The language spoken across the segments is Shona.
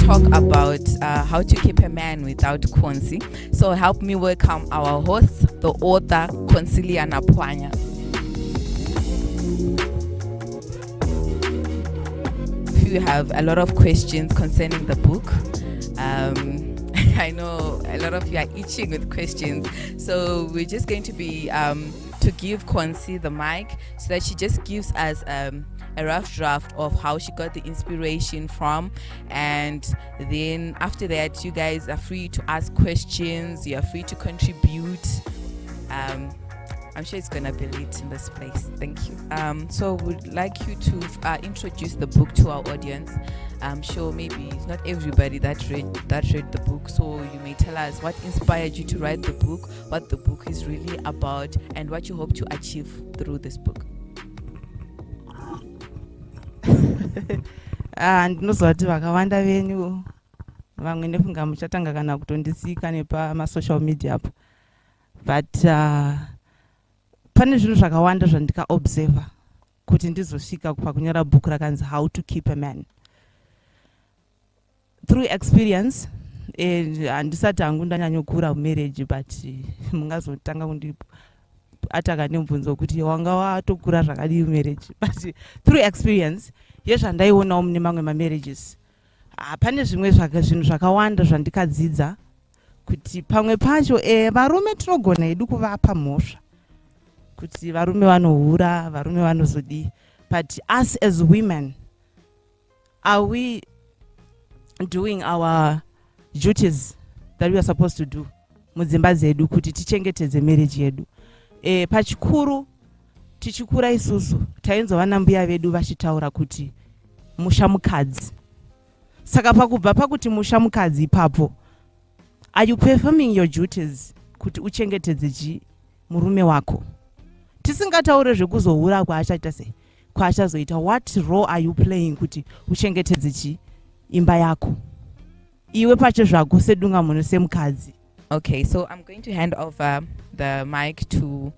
talk about how to keep a man without Konsi. So help me welcome our host, the author, Consiliana Pwanya. If you have a lot of questions concerning the book, I know a lot of you are itching with questions, so we're just going to be to give Konsi the mic so that she just gives us a rough draft of how she got the inspiration from, and then after that you guys are free to ask questions, you are free to contribute. I'm sure it's gonna be lit in this place. Thank you. So we'd like you to introduce the book to our audience. I'm sure maybe it's not everybody that read the book, so you may tell us what inspired you to write the book, what the book is really about, and what you hope to achieve through this book. Ndinozvati vakawanda venyu vamwe nefunga muchatanga kana kutondisika nepama-social media apo, but pane zvinhu zvakawanda zvandikaobserva kuti ndizosvika pakunyora bhuku rakanzi How to Keep a Man. Through experience, handisati hangu ndanyanyokura mumarriage, but mungazotanga kundiataka nemubvunzo wekuti wanga watokura zvakadii mumarriage, but through experience yezvandaionawo mune mamwe mamarriages, pane zvimwe zvinhu zvakawanda zvandikadzidza kuti pamwe pacho varume tinogona hedu kuvapa mhosva kuti varume vanohura, varume vanozodii, but us as women, are we doing our duties that we are supposed to do mudzimba dzedu kuti tichengetedze marriage yedu? Pachikuru tichikura isusu tainzwa mbuya vedu vachitaura kuti musha mukadzi. Saka pakubva pakuti musha mukadzi ipapo, are you performing your duties kuti uchengetedze murume wako? Tisingataure zvekuzohura kwaachaita sei, kwaachazoita, what role are you playing kuti uchengetedze imba yako iwe pacho zvako sedunga munhu semukadzi? Okay, so I'm going to hand over the mic to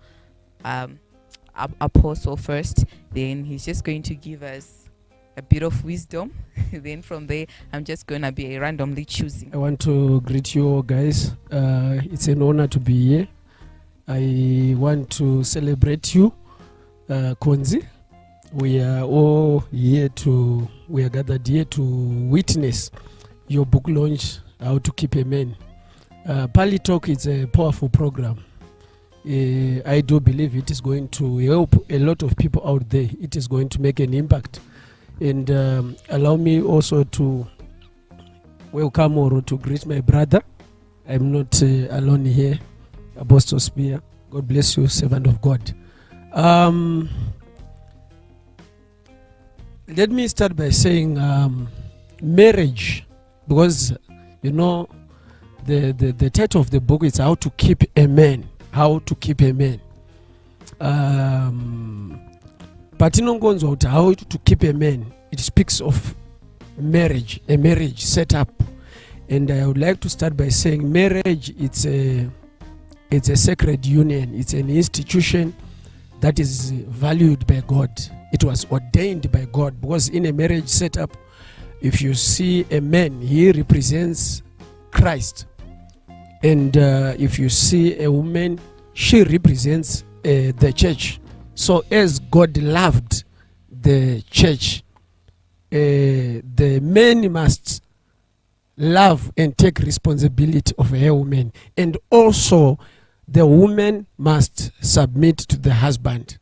Apostle first, then he's just going to give us a bit of wisdom. Then from there I'm just going to be randomly choosing. I want to greet you all, guys. It's an honor to be here. I want to celebrate you, Konzi. We are all here we are gathered here to witness your book launch, How to Keep a Man. Pali Talk is a powerful program. I do believe it is going to help a lot of people out there. It is going to make an impact. And allow me also to welcome or to greet my brother. I'm not alone here. Apostle Spear. God bless you, servant of God. Let me start by saying marriage, because you know the title of the book is How to Keep a Man. How to Keep a Man. But inongonzwa kuti how to keep a man, it speaks of marriage, a marriage set up. And I would like to start by saying marriage, it's a sacred union. It's an institution that is valued by God. It was ordained by God, because in a marriage setup, if you see a man, he represents Christ. And if you see a woman, she represents the church. So as God loved the church, the man must love and take responsibility of a woman, and also the woman must submit to the husband.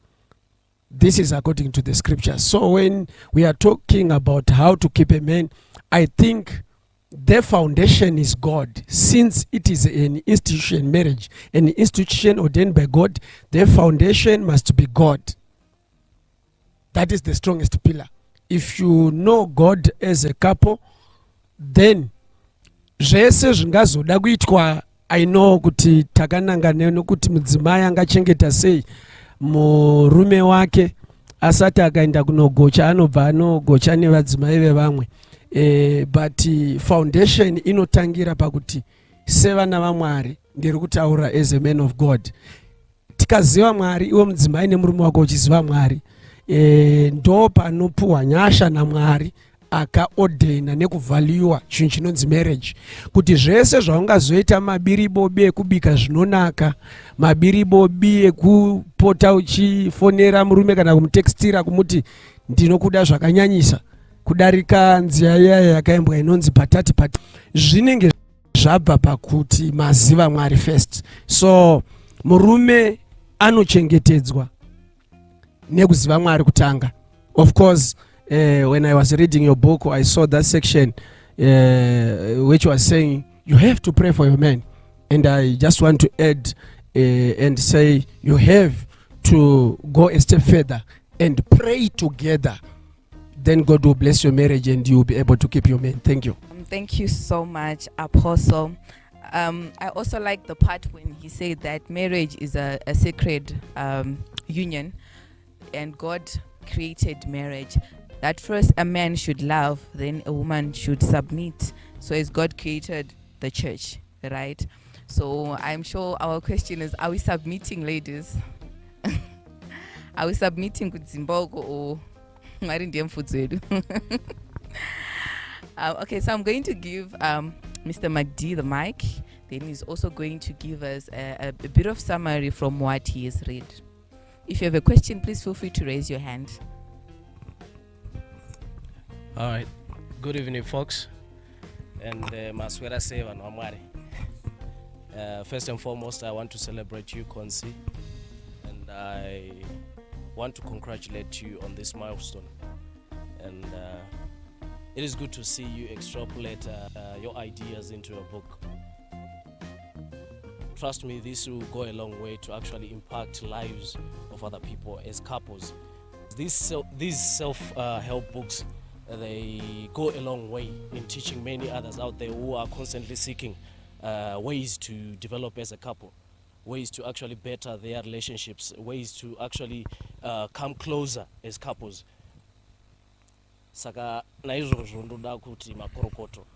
This is according to the scripture. So when we are talking about how to keep a man, I think the foundation is God. Since it is an institution, marriage, an institution ordained by God, the foundation must be God. That is the strongest pillar. If you know God as a couple, then zvese zvingazoda kuitwa, I know kuti takanangana nokuti mudzimai angachengeta sei murume wake asati akaenda kunogocha, anobva anogocha nevadzimai vevamwe. But foundation inotangira pakuti sevana vaMwari, ndiri kutaura as a man of God. Tikaziva Mwari, iwe mudzimai nemurume wako uchiziva Mwari, ndo panopuhwa nyasha naMwari akaordena nekuvhaliwa chinhu chinonzi marriage, kuti zvese zvaungazoita mabiribobi ekubika zvinonaka, mabiribobi ekupota uchifonera murume kana kumutekstira kumuti ndinokuda zvakanyanyisa kudarika nzira iya yakaimbwa inonzi patati zvinenge zvabva pakuti maziva Mwari first. So murume anochengetedzwa nekuziva Mwari kutanga. Of course, when I was reading your book, I saw that section which was saying you have to pray for your man, and I just want to add and say you have to go a step further and pray together. Then God will bless your marriage and you will be able to keep your man. Thank you. Thank you so much, Apostle. I also like the part when he said that marriage is a sacred union, and God created marriage. That first a man should love, then a woman should submit. So as God created the church, right? So I'm sure our question is, are we submitting, ladies? Are we submitting to Zimbabwe or okay, so I'm going to give Mr. McD the mic. Then he's also going to give us a bit of summary from what he has read. If you have a question, please feel free to raise your hand. All right. Good evening, folks. And Maswera Seva Nwamwari. First and foremost, I want to celebrate you, Konsi, and I want to congratulate you on this milestone. And it is good to see you extrapolate your ideas into a book. Trust me, this will go a long way to actually impact lives of other people as couples. These self-help books, they go a long way in teaching many others out there who are constantly seeking ways to develop as a couple, ways to actually better their relationships, ways to actually come closer as couples. Saka naizvozvo ndoda kuti makorokoto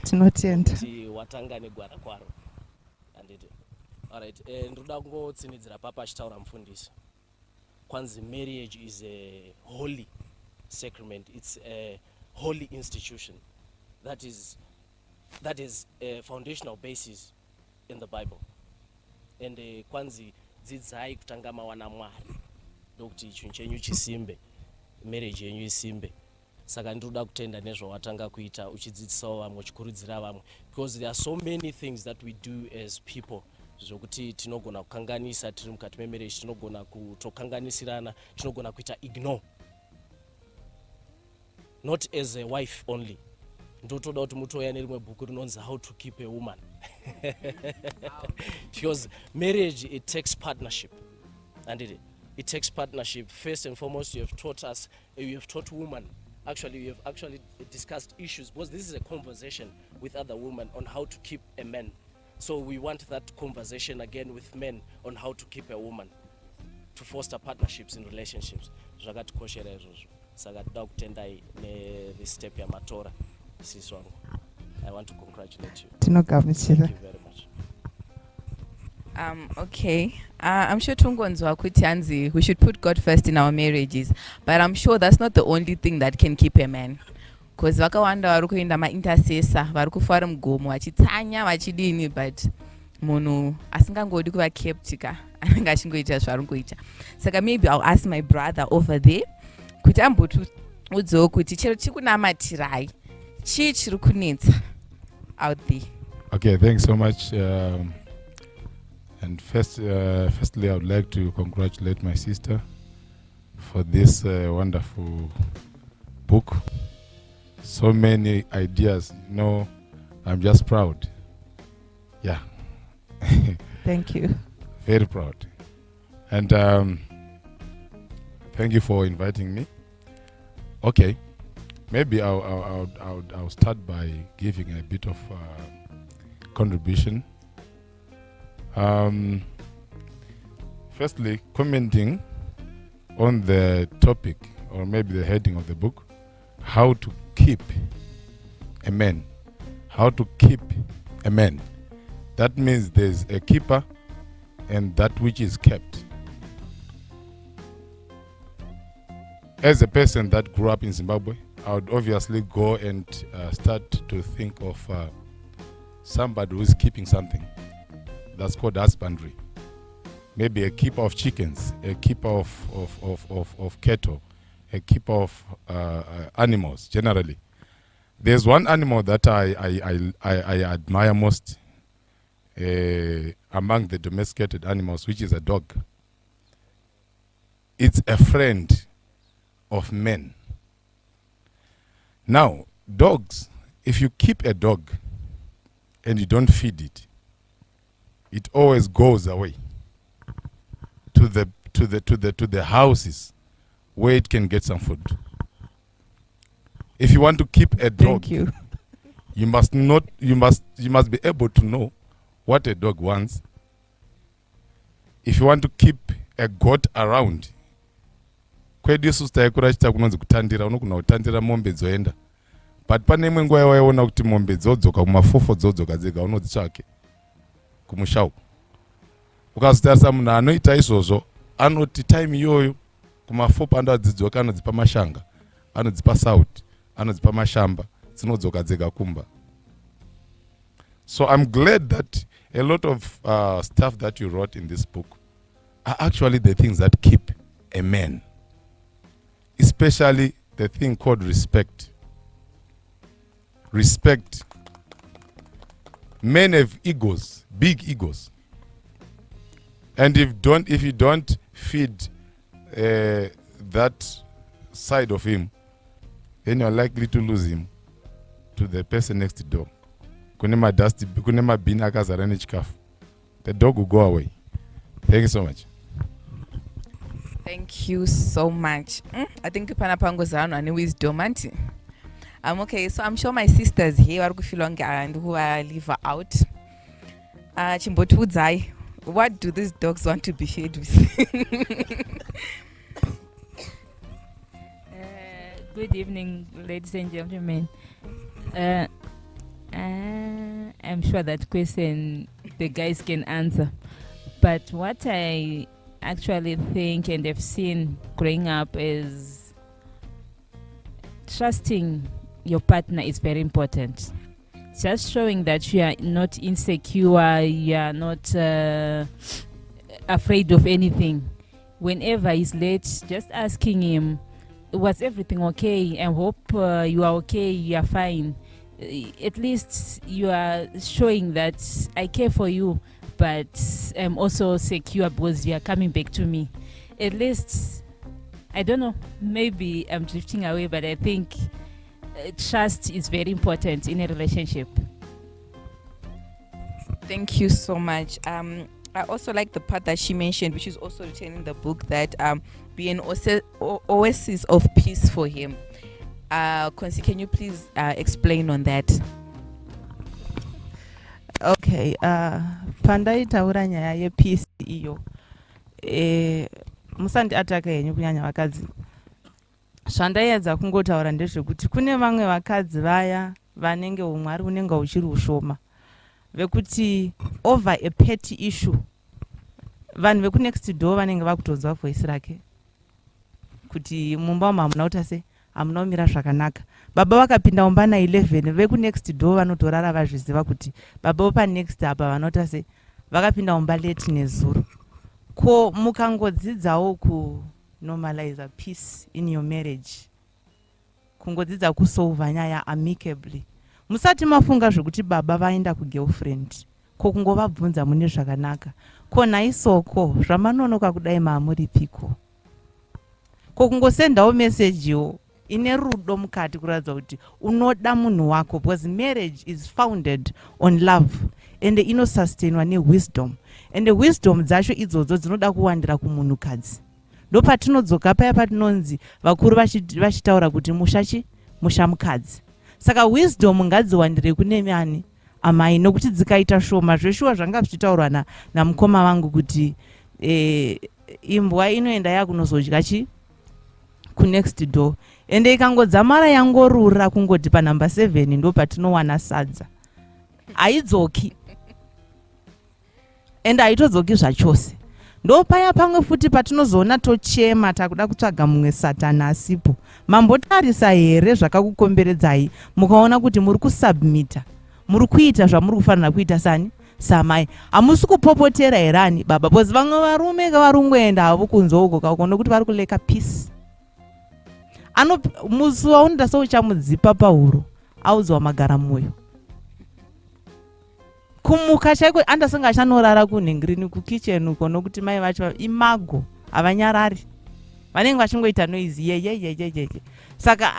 tinotenda kuti watangane gwara kwaro. Alright, ndoda kungotsinidzira papa achitaura mufundisi. Kwanzi marriage is a holy sacrament. It's a holy institution. That is a foundational basis in the Bible. And kwanzi dzidzai kutanga mawana Mwari ndokuti chinhu chenyu chisimbe, marriage yenyu isimbe. Saka ndoda kutenda nezvawatanga kuita uchidzidzisawo vamwe uchikurudzira vamwe, because there are so many things that we do as people zvokuti tinogona kukanganisa tiri mukati memarriage, tinogona kutokanganisirana, tinogona kuita ignore. Not as a wife only. Ndotoda kuti mutoya nerimwe bhuku rinonzi How to Keep a Woman. Because marriage, it takes partnership. And it takes partnership. First and foremost, you have taught women. Actually, you have actually discussed issues, because this is a conversation with other women on how to keep a man. So we want that conversation again with men on how to keep a woman, to foster partnerships in relationships. Zvakatikoshera izvozvo. Saka toda kutendai this step yamatora sisi wangu. I want to congratulate you. Thank you very much. Okay. I'm sure Tungonzwa kuti hanzi we should put God first in our marriages, but I'm sure that's not the only thing that can keep a man. Because vakawanda vari kuenda ma-intercessor, vari kufara mugomo vachitsanya vachidini, but munhu asingangodi kuva kept ka anenge achingoita zvaari kuita. Saka maybe I'll ask my brother over there kuti ambotiudzawo kuti chero chikunamatirai chii chiri kunetsa out there. Okay, thanks so much. And firstly, I would like to congratulate my sister for this wonderful book. So many ideas, I'm just proud. Yeah. Thank you. Very proud. And thank you for inviting me. Okay, maybe I'll start by giving a bit of contribution. Firstly, commenting on the topic, or maybe the heading of the book, how to keep a man. How to keep a man. That means there's a keeper and that which is kept. As a person that grew up in Zimbabwe, I would obviously go and start to think of somebody who is keeping something. That's called husbandry. Maybe a keeper of chickens, a keeper of cattle, a keeper of animals generally. There's one animal that I admire most among the domesticated animals, which is a dog. It's a friend of men. Now, dogs, if you keep a dog and you don't feed it, it always goes away to the houses where it can get some food. If you want to keep a dog, Thank you. you must be able to know what a dog wants. If you want to keep a goat around, kwedu isusu taikura chita kunonzi kutandira, unogona kutandira mombe dzoenda, but pane imwe nguva waiona kuti mombe dzodzoka kumafofo dzodzoka dzega unodzitsvake kumusha uko. Ukazotarisa munhu anoita izvozvo anoti time iyoyo kumafofo andadzidzoka anodzipa mashanga, anodzipa sauti, anodzipa mashamba, dzinodzoka dzega kumba. So I'm glad that a lot of stuff that you wrote in this book are actually the things that keep a man. Especially the thing called respect. Respect. Men have egos, big egos. And if you don't feed that side of him, then you're likely to lose him to the person next door. Kunema bin akazara nechikafu. The dog will go away. Thank you so much. Thank you so much. I think Panapango Zano and wisdom, auntie. Okay, so I'm sure my sisters here are going and who I leave out. Chimbotudzai, what do these dogs want to be fed with? Good evening, ladies and gentlemen. I'm sure that question the guys can answer. But what I actually think and have seen growing up is trusting your partner is very important. Just showing that you are not insecure, you are not afraid of anything. Whenever he's late, just asking him, was everything okay? I hope you are okay, you are fine. At least you are showing that I care for you, but I'm also secure because you are coming back to me. At least, I don't know, maybe I'm drifting away, but I think trust is very important in a relationship. Thank you so much. I also like the part that she mentioned, which is also written in the book, that be an oasis of peace for him. Konsi, can you please explain on that? Okay, pandaitaura nyaya yepeace iyo musandi ataka henyu kunyanya vakadzi. Zvandaedza kungotaura ndezvekuti kune vamwe vakadzi vaya vanenge umwari unenge uchiri ushoma vekuti over a petty issue vanhu vekunext door vanenge vakutonzwa voice rake kuti mumba umu hamuna kuita sei, hamuna kumira zvakanaka. Baba vakapinda mumba na 11 vekunext door vanotorara vazviziva kuti baba vopanext apa vanota sei vakapinda mumba late nezuro. Ko mukangodzidzawo ku normalize peace in your marriage, kungodzidza kusolva nyaya amicably, musati mafunga zvokuti baba vaenda kugirlfriend, ko kungovabvunza mune zvakanaka, ko naisoko zvamanonoka kudai maamuripiko, ko kungosendawo mesejiwo ine rudo mukati kuratidza kuti unoda munhu wako, because marriage is founded on love and inosustainwa newisdom, and the wisdom dzacho idzodzo dzinoda kuwandira kumunhukadzi. Ndo patinodzoka paya patinonzi vakuru vachitaura kuti musha mukadzi. Saka wisdom ngadziwandire kune mani amai, nokuti dzikaita shoma zveshuwa zvanga zvichitaurwa namukoma vangu kuti imbwa inoenda yakunozodya chi kunext door, ende ikangodzamara yangorura kungoti panumber 7 ndo patinowana sadza, haidzoki ende haitodzoki zvachose. ndo paya pamwe futi patinozoona tochema takuda kutsvaga mumwe satani asipo. Mambotarisa here zvakakukomberedzai mukaona kuti muri kusubmita, muri kuita zvamuri kufanira kuita sani samai. Hamusi kupopotera herani baba, bozi vamwe varume kavarungoenda havo kunze uko kakuona kuti vari kuleka peace. Musi waunoda seuchamudzipa pahuro audzwa magara mwoyo. Kumuka chaiko andasanga achanorara kunhengirini kukicheni uko nokuti mai vacho imago havanyarari, vanenge vachingoita noizi yeyeyeyeye. Saka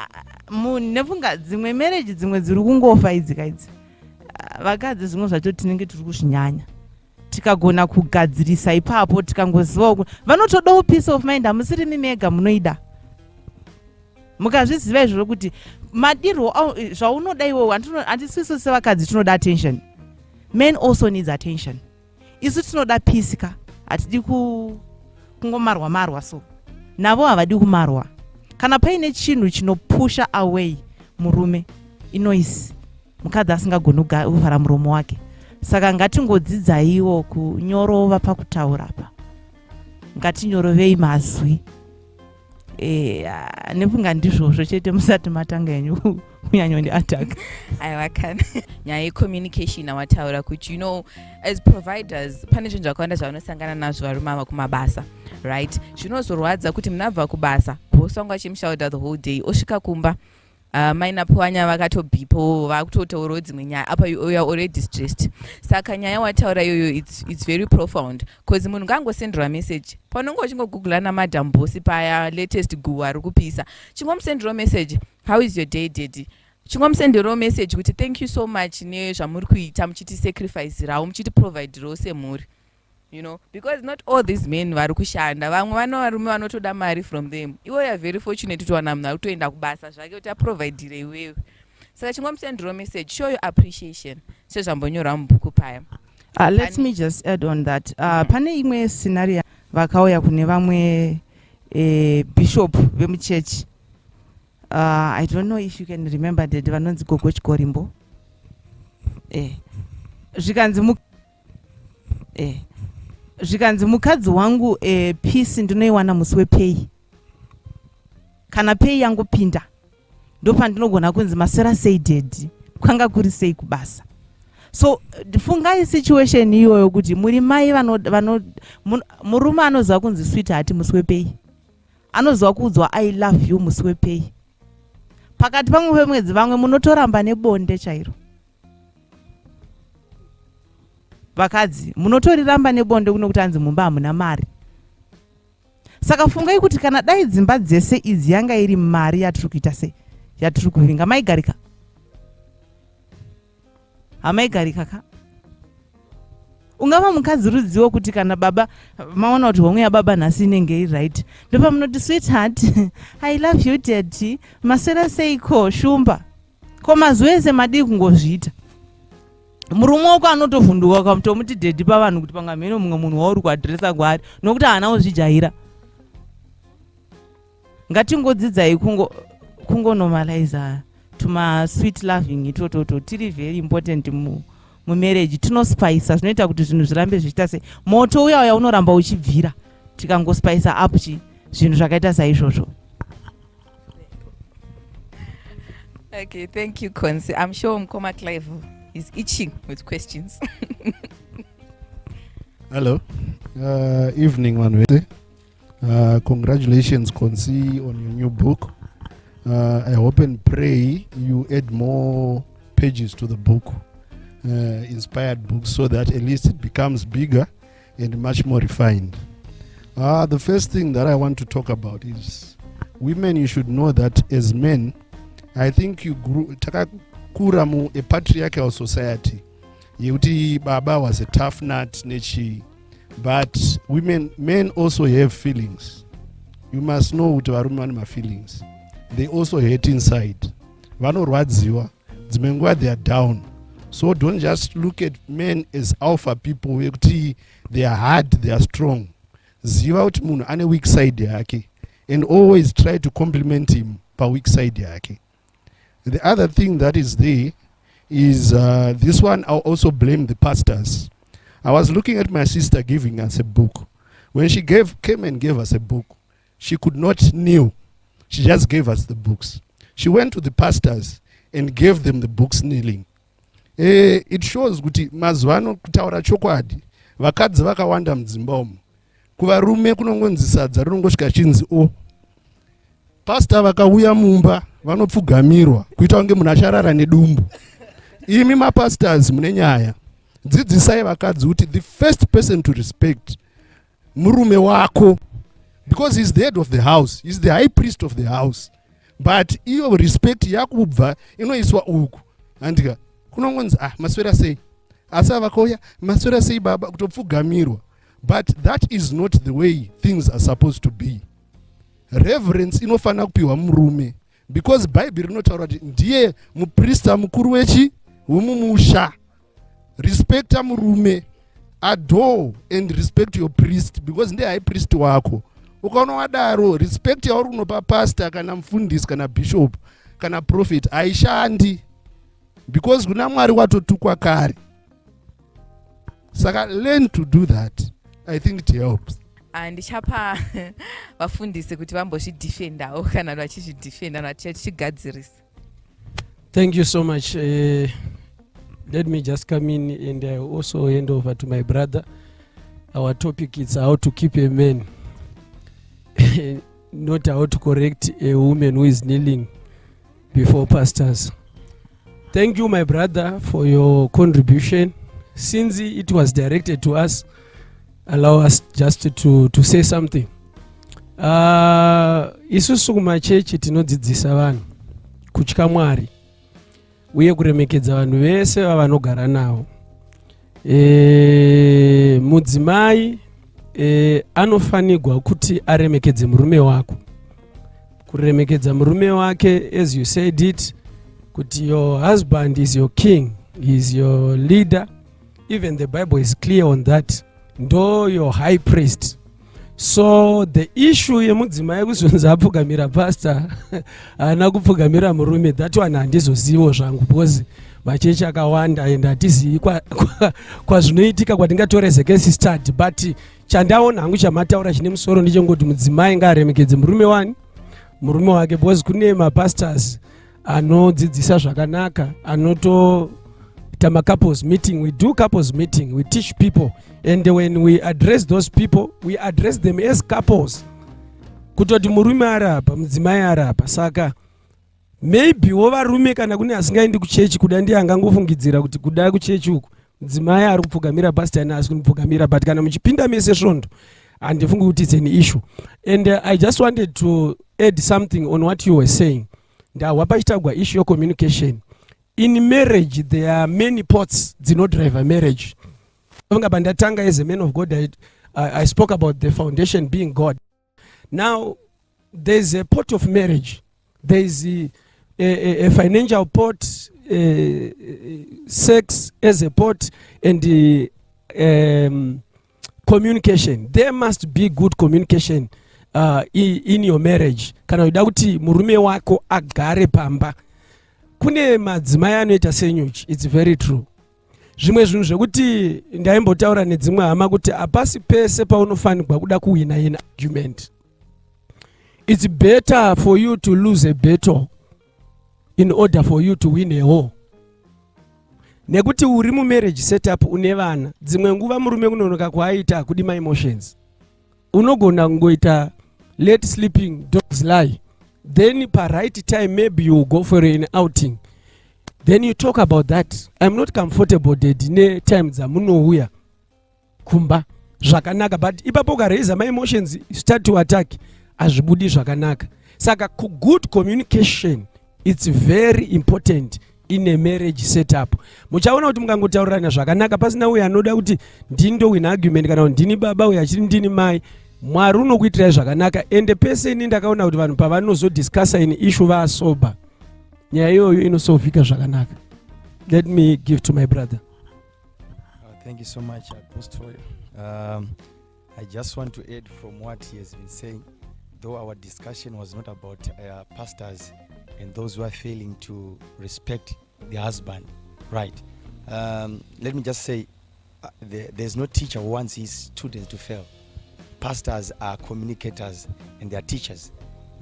nepfunga dzimwe marriage dzimwe dziri kungofa idzi kaidzi, vakadzi zvimwe zvacho tinenge tiri kuzvinyanya. Tikagona kugadzirisa ipapo tikangoziva kuti vanotodawo peace of mind, hamusiri mimega munoida. Mukazviziva izvozvo kuti madirwo zvaunoda iwewe, handisiso sevakadzi tinoda attention. Men also needs attention. Isu tinoda peace ka, hatidi kungomarwa marwa so. Navo havadi kumarwa. Kana paine chinhu chinopusha away murume, inoisi mukadzi asingagoni kuvhara muromo wake. Saka ngatingodzidzaiwo kunyorova pakutaura pa. Ngatinyorovei mazwi. Nepfunga ndizvozvo chete musati matanga yenyu kunyanyondi attack. Aiwakana nyaya yecommunication awataura kuti, you know, as providers pane zvinhu zvakawanda zvavanosangana nazvo varume ava kumabasa, right? Zvinozorwadza kuti munabva kubasa bosi wangu achimushaudha the whole day, osvika kumba mainapuwanya vakatobhipo vakutotaurawo dzimwe nyaya apa you are already stressed. Saka nyaya wataura iyoyo it's very profound, because munhu ngangosendera message panonge uchingogooglana madam bosi paya latest guwa ari kupisa, chingomusenderawo message, how is your day daddy, chingomusenderawo message kuti thank you so much nezvamuri kuita muchiti sacrifice rawo muchiti provide rawo semhuri, you know, because not all these men vari kushanda, vamwe vano varume vanotoda mari from them. Iwo you are very fortunate kuti wana munhu ari kutoenda kubasa zvake kuti aprovidire iwewe. Saka chingomusenderawo message, show your appreciation sezvambonyorwa mubhuku paya. Let me just add on that. Pane imwe scenario vakauya kune vamwe bishop vemuchechi. I don't know if you can remember that vanonzi Gogo Chikorimbo. Zvikanzi mukadzi wangu peace ndinoiwana musi wepei. Kana pei yangu pinda ndo pandinogona kunzi masera sei dedi, kwanga kuri sei kubasa. So fungai situation iyoyo kuti muri mai murume anoziva kunzi sweetheart musi wepei, anoziva kuudzwa I love you musi wepei. Pakati pamwe pemwedzi vamwe munotoramba nebonde chairo. Vakadzi munotoriramba nebonde kuno kuti anzi mumba hamuna mari. Saka fungai kuti kana dai dzimba dzese idzi yanga iri mari yatiri kuita sei, yatiri kuvinga, maigarika? Hamaigarika ka? Ungava mukadzi rudziwo kuti kana baba maona kuti homwe yababa nhasi inenge iri right, ndopa munoti sweetheart I love you daddy, masera seiko shumba. Ko mazuva ese madii kungozviita. Murume wako anotovhunduka kamutomuti dedi pavanhu kuti pangamheno mumwe munhu wauri kuadhiresa kwaari nokuti haana kuzvijaira. Ngatingodzidzai kungonormalize tuma sweet loving itototo tiri very important mumarriage. Tinospice zvinoita kuti zvinhu zvirambe zvichita sei. Moto uya unoramba uchibvira tikangospice up zvinhu zvakaita saizvozvo. Okay, thank you Konsi. I'm sure Mkoma Clive is itching with questions. Hello. Evening, Manuete. Congratulations, Konsi, on your new book. I hope and pray you add more pages to the book, inspired books, so that at least it becomes bigger and much more refined. The first thing that I want to talk about is women. You should know that as men, I think you grew takakura a patriarchal society. Yeuti baba was a tough nut, nechi. But men also have feelings. You must know what varume feelings. They also hate inside. Vanorwadziwa. Dzimengwa they are down. So don't just look at men as alpha people. They are hard, they are strong. Ziva uti munhu ane weak side yake, and always try to compliment him per weak side yake. The other thing that is there is this one. I'll also blame the pastors. I was looking at my sister giving us a book. When she came and gave us a book, she could not kneel. She just gave us the books. She went to the pastors and gave them the books kneeling. It shows kuti mazwano kutaura chokwadi vakadzi vakawanda mudzimba umu. Kuvarume kunongonzi sadza rinongosvika chinzi o. Pastor vakauya mumba vanopfugamirwa kuita kunge munhu acharara nedumbu. Imi mapastors mune nyaya. Dzidzisai vakadzi kuti the first person to respect murume wako, because he's the head of the house, he's the high priest of the house. But iyo respect yakubva inoiswa uku. Andika kunongonzi maswera sei. Asa vakauya maswera sei baba kutopfugamirwa. But that is not the way things are supposed to be. Reverence inofana kupiwa murume, because Bible rinotaura kuti ndiye muprista mukuru wemumusha. Respect murume, adore and respect your priest, because ndiye high priest wako. Ukaona wadaro respect yauri unopa pastor kana mufundisi kana bishop kana prophet aishandi, because kuna Mwari watotukwa kare. Saka learn to do that. I think it helps. Ndichapa vafundisi kuti vambozvidefendawo kana vachizvidefenda vachigadzirisa. Thank you so much. Let me just come in and also hand over to my brother. Our topic is how to keep a man, not how to correct a woman who is kneeling before pastors. Thank you, my brother, for your contribution. Since it was directed to us, allow us just to say something. Isusu kumachechi tinodzidzisa vanhu kutya Mwari uye kuremekedza vanhu vese vavanogara navo. Mudzimai anofanirwa kuti aremekedze murume wako. Kuremekedza murume wake, as you said it, kuti your husband is your king, he is your leader. Even the Bible is clear on that. Ndo your high priest. So the issue yemudzimai kuzonzi apfugamira pastor ana kupfugamira murume, that one handizozivo zvangu, because machechi akawanda and hatizivi kwazvinoitika kwatingatore case study. But chandaona hangu chamataura chine musoro ndechongoti mudzimai ngaaremekedze murume wake, because kune mapastors anodzidzisa zvakanaka, anotoita couples meeting. We do couples meeting, we teach people, and when we address those people, we address them as couples. Kutoti murume arapa, mudzimai arapa. Saka maybe wovarume kana kune asingaendi kuchechi kuda ndiye angangofungidzira kuti kuda kuchechi uku mudzimai ari kupfugamira pastor ane asi kunipfugamira, but kana muchipinda mese svondo handifungi kuti it's an issue. And I just wanted to add something on what you were saying. Ndahwa pachitagwa issue of communication. In marriage, there are many pots dzinodrive a marriage. Bandatanga as a man of God, I spoke about the foundation being God. Now, there's a pot of marriage. There's a financial pot, sex as a pot, and communication. There must be good communication in your marriage. Kana uda kuti murume wako agare pamba. Kune madzimai anoita senyuchi, it's very true. Zvimwe zvinhu zvekuti ndaimbotaura nedzimwe hama kuti apasi pese paunofanirwa kuda kuwina in argument. It's better for you to lose a battle in order for you to win a war. Nekuti uri mu marriage setup une vana, dzimwe nguva murume kunonoka kwaita kudi my emotions. Unogona kungoita let sleeping dogs lie. Then per right time maybe you go for an outing. Then you talk about that. I'm not comfortable ne time zamunouya kumba zvakanaka, but ipapo ukaraise my emotions start to attack azvibudi zvakanaka. Saka good communication, it's very important in a marriage setup. Muchaona kuti mukangotaurirana zvakanaka pasina uyo anoda kuti ndini ndo win argument kana ndini baba uyo achiri ndini mai, Mwari unokuitirai zvakanaka. Ende pese ini ndakaona kuti vanhu pavanozodiscussa in issue vasober, nyaya iyoyo inosolvika zvakanaka. Let me give to my brother. Thank you so much, Apostle. I just want to add from what he has been saying, though our discussion was not about pastors and those who are failing to respect the husband, right? Let me just say, there's no teacher who wants his students to fail. pastors are communicators and they are teachers.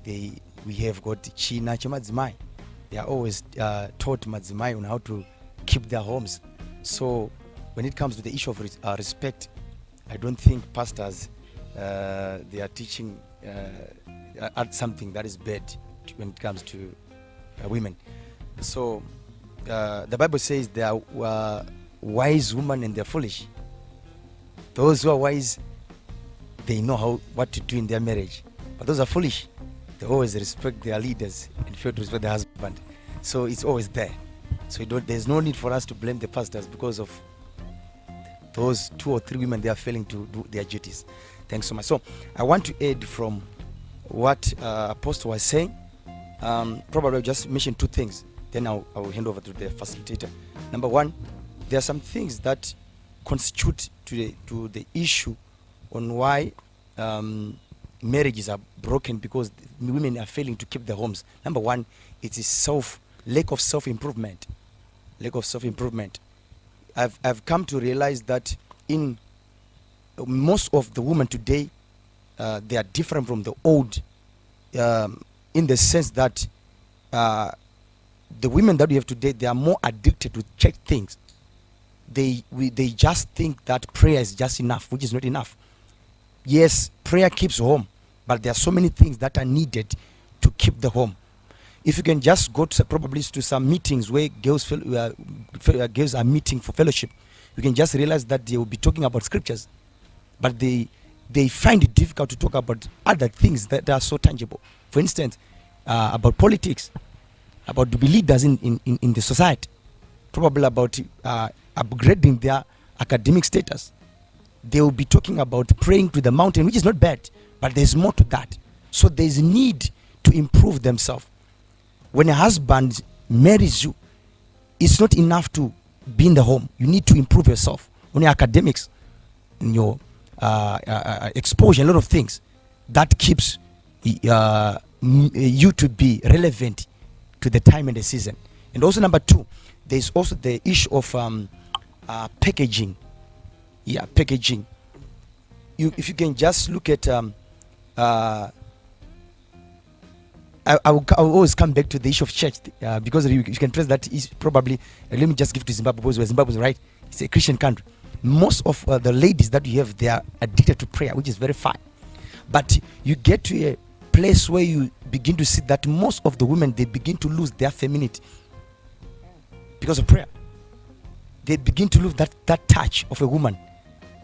We have got China Chemadzimai. They are always taught Madzimai on how to keep their homes. So when it comes to the issue of respect, I don't think pastors they are teaching something that is bad when it comes to women. So the Bible says there are wise women and they're foolish. Those who are wise, they know what to do in their marriage. But those are foolish. They always respect their leaders and fail to respect their husband. So it's always there. So there's no need for us to blame the pastors because of those 2 or 3 women, they are failing to do their duties. Thanks so much. So I want to add from what Apostle was saying. Probably I'll just mention 2 things. Then I will hand over to the facilitator. Number 1, there are some things that constitute to the issue on why marriages are broken because women are failing to keep their homes. Number 1, it is lack of self-improvement. Lack of self-improvement. I've come to realize that in most of the women today, they are different from the old, in the sense that the women that we have today, they are more addicted to check things. They just think that prayer is just enough, which is not enough. Yes, prayer keeps home, but there are so many things that are needed to keep the home. If you can just go to probably to some meetings where girls are meeting for fellowship, you can just realize that they will be talking about scriptures, but they find it difficult to talk about other things that are so tangible. For instance, about politics, about to be leaders in the society, probably about upgrading their academic status. They will be talking about praying to the mountain, which is not bad, but there's more to that. So there's need to improve themselves. When a husband marries you, it's not enough to be in the home. You need to improve yourself on your academics, in your exposure, a lot of things that keeps you to be relevant to the time and the season. And also number 2, there's also the issue of packaging. Yeah, packaging. If you can just look at I will always come back to the issue of church because you can trace that is probably, let me just give to Zimbabwe because Zimbabwe is right, it's a Christian country. Most of the ladies that you have, they are addicted to prayer, which is very fine. But you get to a place where you begin to see that most of the women, they begin to lose their femininity because of prayer. They begin to lose that touch of a woman.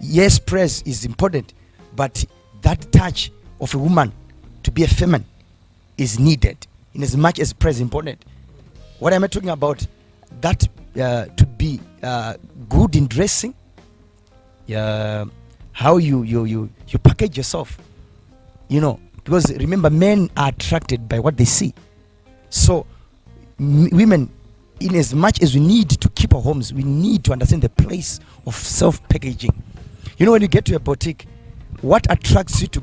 Yes, prayer is important, but that touch of a woman to be a feminine is needed in as much as prayer is important. What am I talking about? That to be good in dressing, how you package yourself, because remember, men are attracted by what they see. So women, in as much as we need to keep our homes, we need to understand the place of self-packaging. When you get to a boutique, what attracts you to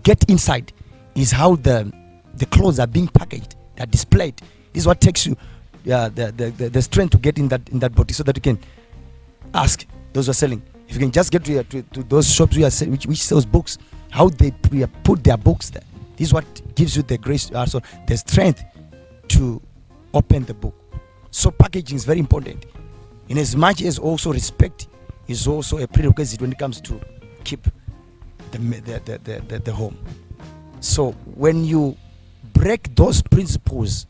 get inside is how the clothes are being packaged, they're displayed. This is what takes you the strength to get in that boutique, so that you can ask those who are selling. If you can just get to those shops which sells books, how they put their books there. This is what gives you the grace, also the strength to open the book. So packaging is very important. In as much as also respect is also a prerequisite when it comes to keep the home. So when you break those principles,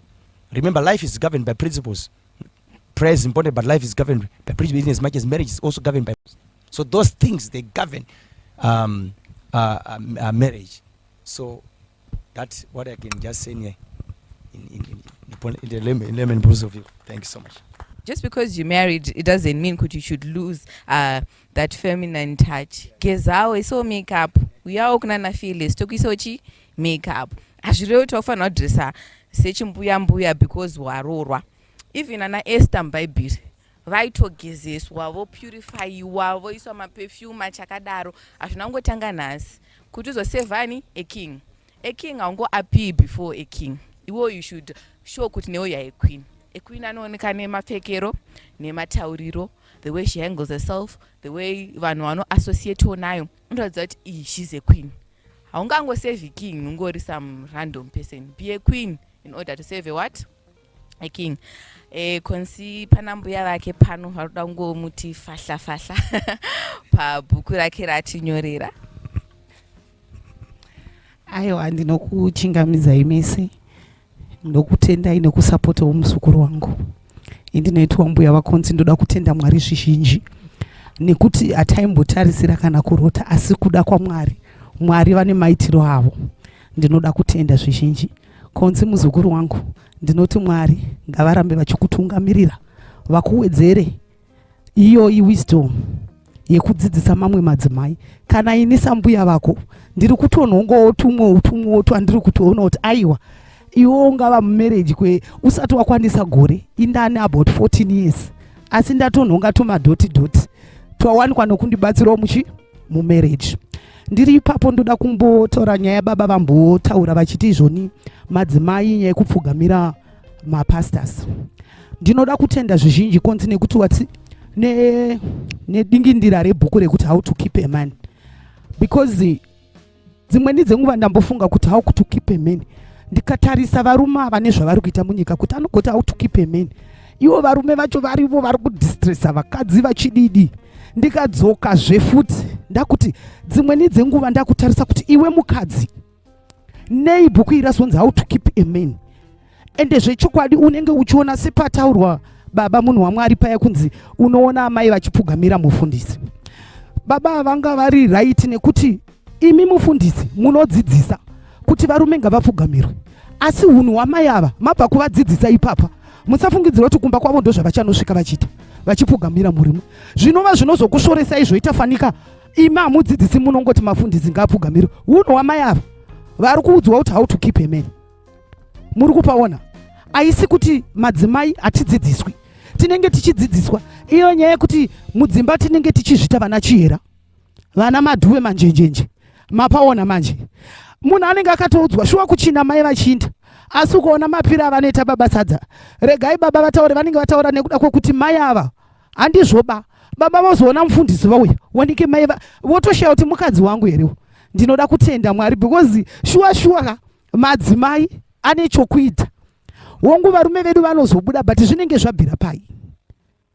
remember, life is governed by principles. Prayer is important, but life is governed by principles, in as much as marriage is also governed by. So those things, they govern marriage. So that's what I can just say in the layman bruise of you. Thank you so much. Just because you're married, it doesn't mean that you should lose that feminine touch. Gezao iso makeup. We are okuna feelings. Tokisochi makeup. Ashiro tofa not dressa. Sechimbuya because warorwa. Even an Esther Bible. Right ogezes wavo purify wavo iso ma perfume machakadaro. Ashunango tanganas. Kutuzo sevani a king. A king ango appear before a king. You should show kuti neo ya a queen. A queen anooneka nemapfekero, nematauriro, the way she handles herself, the way vanhu vanoassociatewo nayo, unoratidza kuti iyi she's a queen. Haungangosave king ungori some random person. Be a queen in order to save a what? A king. Konsi pana mbuya vake pano varuda kungomuti fahla fahla pabhuku rake ratinyorera. Aiwa, ndinokuchingamidza mese, ndokutendai nekusapotawo muzukuru wangu. Ndinoitwa mbuya vakonzi, ndoda kutenda Mwari zvizhinji nekuti ataimbotarisira kana kurota, asi kuda kwaMwari, Mwari vane maitiro avo. Ndinoda kutenda zvizhinji. Konzi muzukuru wangu, ndinoti Mwari ngavarambe vachikutungamirira, vakuwedzere iyo wisdom yekudzidzisa mamwe madzimai. Kana ini sambuya vako ndiri kutonhongawo tumwe twandiri kutoona kuti aiwa, iwo ungava mumarriage kwe usati wakwanisa gore, indani about 14 years, asi ndatonhonga tumadoti twawanikwa nokundibatsirawo mumarriage. Ndiri ipapo ndoda kumbotaura nyaya baba vambotaura vachiti izvoni madzimai nyaya yekupfugamira mapastors. Ndinoda kutenda zvizhinji konzi nekuti wati nedingindira rebhuku rekuti how to keep a man, because dzimweni dzenguva ndambofunga kuti how to keep a man, ndikatarisa varume ava nezvavari kuita munyika kuti anogota how to keep a man, ivo varume vacho varivo vari kudistressa vakadzi vachididi. Ndikadzoka zvefuti ndakuti dzimweni dzenguva ndakutarisa kuti iwe mukadzi nei bhuku iri razonzi how to keep a man, ende zvechokwadi unenge uchiona sepataurwa baba munhu waMwari paya kunzi unoona amai vachipfugamira mufundisi. Baba vanga vari right nekuti imi mufundisi munodzidzisa kuti varume ngavapfugamirwe, asi hunhu hwamai ava mabva kuvadzidzisa ipapa. Musafungidzira kuti kumba kwavo ndozvavachanosvika vachiita vachipfugamira murimo. Zvinova zvinozokushoresa izvo itafanika imi hamudzidzisi, munongoti mafundisi ngaapfugamirwe. Hunhu hwamai ava vari kuudzwa kuti how to keep a man. Muri kupaona? Aisi kuti madzimai hatidzidziswi, tinenge tichidzidziswa. Iyo nyaya yekuti mudzimba tinenge tichizvita vana chiyera, vana madhuwe manjenjenje. Mapaona manje munhu anenge akatoudzwa shuwa kuchina mai vachinda, asi ukaona mapira avanoita baba sadza, regai baba vataure, vanenge vataura nekuda kwokuti mai ava handizvoba. Baba vozoona mufundisi vauya wanike mai votoshaya kuti mukadzi wangu herewo. Ndinoda kutenda Mwari because shuwa madzimai ane chokuita. Wongu varume vedu vanozobuda but zvinenge zvabvira pai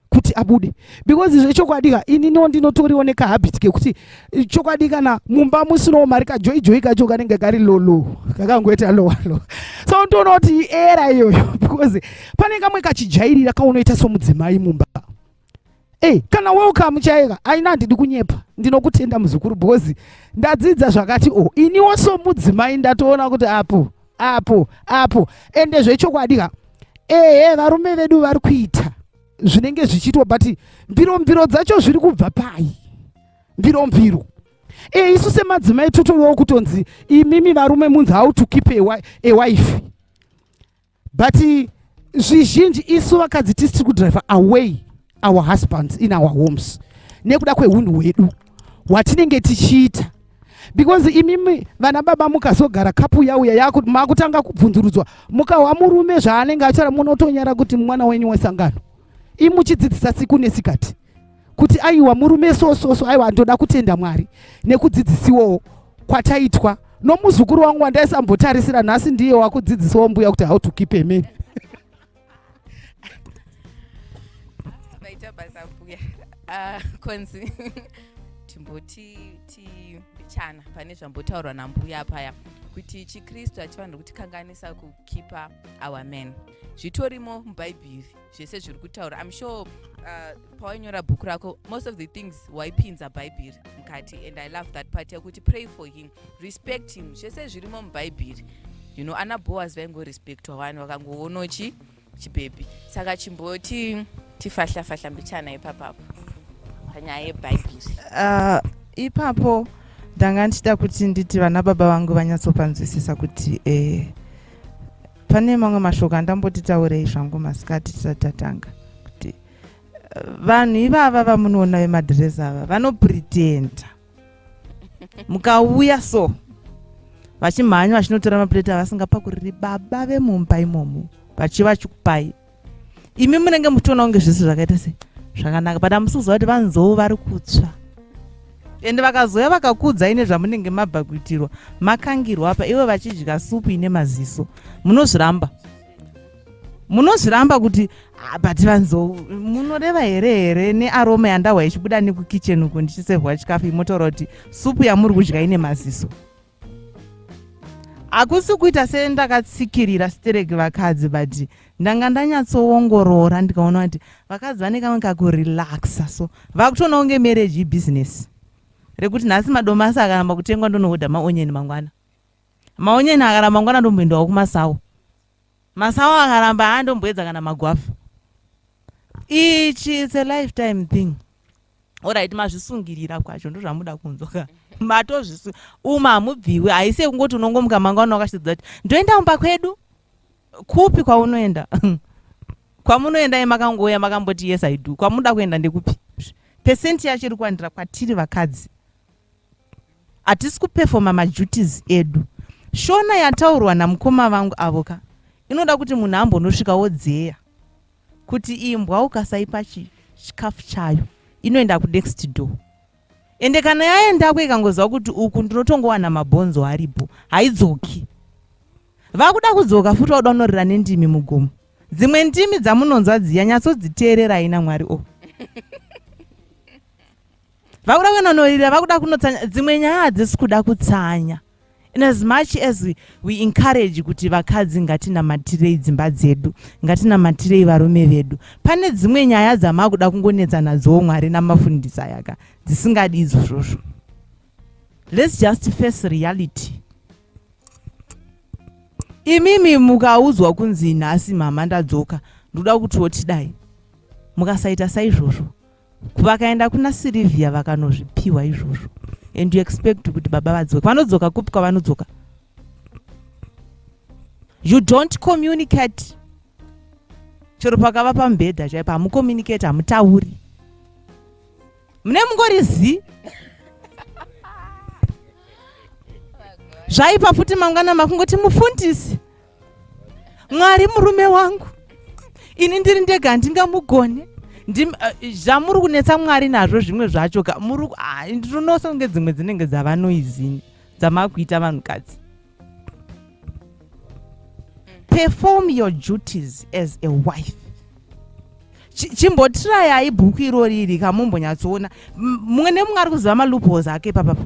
kuti abude, because zvechokwadi inini ndinotorioneka habit kekuti chokwadi kana mumba musinowo mari kajoyi kacho kanenge kari lolo kakangoita lowalo, so ndoona kuti era iyoyo because pane kamwe kachijairira kaunoita somudzimai mumba. Kana welcome chaiga aina handidi kunyepa, ndinokutenda muzukuru because ndadzidza zvakati iniwo somudzimai ndatoona kuti apo ende zvechokwadi varume vedu vari kuita zvinenge zvichitwa but mviro dzacho zviri kubva pai mviro. Isu semadzimai totovawo kutonzi imimi varume munzi how to keep a wife, but zvizhinji isu vakadzi tisiri kudrive away our husbands in our homes nekuda kwehunhu hwedu hwatinenge tichiita. Because imimi vana baba mukazogara kapu yauya yakuti makutanga kubvunzurudzwa mukawa murume zvaanenge achara munotonyara kuti mwana wenyu wesangano imuchidzidzisa siku nesikati kuti aiwa murume sososo. Aiwa, ndoda kutenda Mwari nekudzidzisiwo kwataitwa nomuzukuru wangu wandaisambotarisira nhasi ndiye wakudzidzisiwo mbuya kuti how to keep a man. Vaita basa mbuya konzi timboti tichana pane zvambotaurwa nambuya paya kuti chikristu hachifanira kutikanganisa kukipa our men. Zvitorimo mubhaibheri zvese zviri kutaura. I'm sure pawanyora bhuku rako most of the things waipinza bhaibheri mukati, and I love that part yekuti pray for him, respect him, zvese zvirimo mubhaibheri. You know, ana Boaz vaingorespektwa vanhu vakangoono chibhebhi, saka chimboti tifahla mbichana ipapapo panyaya yebhaibheri. Ipapo ndanga ndichida kuti nditi vana baba vangu vanyatsopanzwisisa kuti pane mamwe mashoko andambotitaurei zvangu masikati tisati tatanga kuti vanhu ivava vamunoona vemadhireza ava vanopretenda. Mukauya so vachimhanya vachinotora mapureti avasingapakuriri baba vemumba imomo vachivachikupai, imi munenge muchiona kunge zvisu zvakaita sei zvakanaka, but amusiziva kuti vanzou vari kutsva, ende vakazouya vakakudzai nezvamunenge mabva kuitirwa, makangirwa apa ivo vachidya supu ine maziso, munozviramba kuti but vanzou munoreva here nearoma yandahwa ichibuda nekukicheni uku ndichisevhwa chikafu imotaura kuti supu yamuri kudya ine maziso. Hakusi kuita sendakatsikirira stereki vakadzi, but ndanga ndanyatsoongorora ndikaona kuti vakadzi vane kamwe kakurelaxa, so vakutoona kunge marriage ibusiness rekuti nhasi madomasi akaramba kutengwa ndonohodha maonyeni mangwana, maonyeni akaramba mangwana ndomboendawo kumasawo, masawo akaramba andomboedza kana magwafu. Ichi it's a lifetime thing. Alright, mazvisungirira kwacho ndo zvamuda kunzwa matozvisu uma hamubviwe, haisi kungoti unongomuka mangwana wakashidza kuti ndoenda mumba kwedu. Kupi kwaunoenda? Kwamunoenda makangouya makamboti yes I do. Kwamuda kuenda ndekupi? Percent yacho iri kuwandira kwatiri vakadzi. Hatisi kuperforma maduties edu. Shona yataurwa namukoma vangu avoka inoda kuti munhu ambonosvika wodzeya kuti imbwa ukasaipa chikafu chayo inoenda kunext door. Ende kana yaendako ikangoziva kuti uku ndinotongowana mabhonzo aripo, haidzoki. Vakuda kudzoka futi wauda unorira nendimi mugomo. Dzimwe ndimi dzamunonzwa dziya nyatsodziteerera ina Mwari o. Vakuda kuenda norira, vakuda kunotsanya, dzimwe nyaya hadzisi kuda kutsanya. In as much as we encourage kuti vakadzi ngatinamatire dzimba dzedu, ngatinamatire varume vedu, pane dzimwe nyaya dzamakuda kungonetsa nadzo Mwari namafundisa yaka dzisingadi izvozvo. Let's just face reality. Imimi mukaudzwa kunzi nhasi mama ndadzoka ndoda kuti wotidai, mukasaita saizvozvo vakaenda kuna Sylvia vakanozvipiwa izvozvo, and you expect kuti baba vadzoka. Vanodzoka kupi kwavanodzoka? You don't communicate. Chero pakava pambedha chaipo hamucommunicate, hamutauri, mune mungorizi zvaipa futi mangwana makungoti mufundisi Mwari murume wangu ini ndiri ndega handingamugone zvamuri kunetsa Mwari nazvo zvimwe zvacho ndinosa kunge dzimwe dzinenge dzavanoizini dzamakuita vanhukadzi. Perform your duties as a wife. Chimbotirayai bhuku irori iri kamumbonyatsoona mumwe nemumwe ari kuziva maluphos ake papapo.